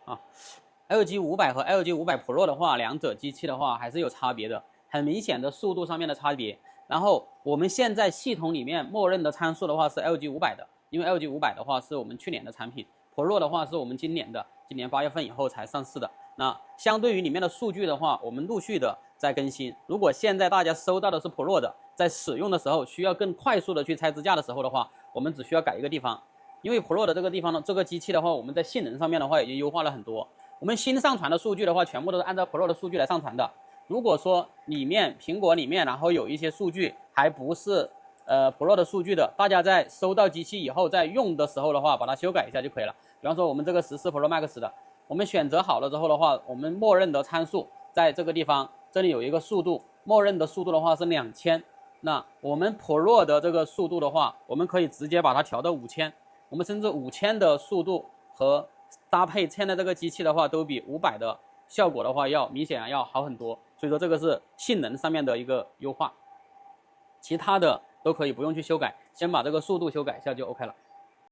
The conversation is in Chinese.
啊。LG500和 LG500 Pro 的话，两者机器的话还是有差别的，很明显的速度上面的差别。然后我们现在系统里面默认的参数的话是 LG500的，因为 LG500的话是我们去年的产品 ，Pro 的话是我们今年8月份以后才上市的。那相对于里面的数据的话，我们陆续的在更新。如果现在大家收到的是 Pro 的，在使用的时候需要更快速的去拆支架的时候的话，我们只需要改一个地方，因为 Pro 的这个地方呢，这个机器的话，我们在性能上面的话已经优化了很多。我们新上传的数据的话，全部都是按照 Pro 的数据来上传的。如果说苹果里面，然后有一些数据还不是Pro 的数据的，大家在收到机器以后，在用的时候的话，把它修改一下就可以了。比方说我们这个14 Pro Max 的，我们选择好了之后的话，我们默认的参数在这个地方，这里有一个速度，默认的速度的话是2000。那我们 Pro 的这个速度的话，我们可以直接把它调到5000，我们甚至5000的速度和搭配现在这个机器的话，都比500的效果的话要明显要好很多。所以说这个是性能上面的一个优化，其他的都可以不用去修改，先把这个速度修改一下就 OK 了。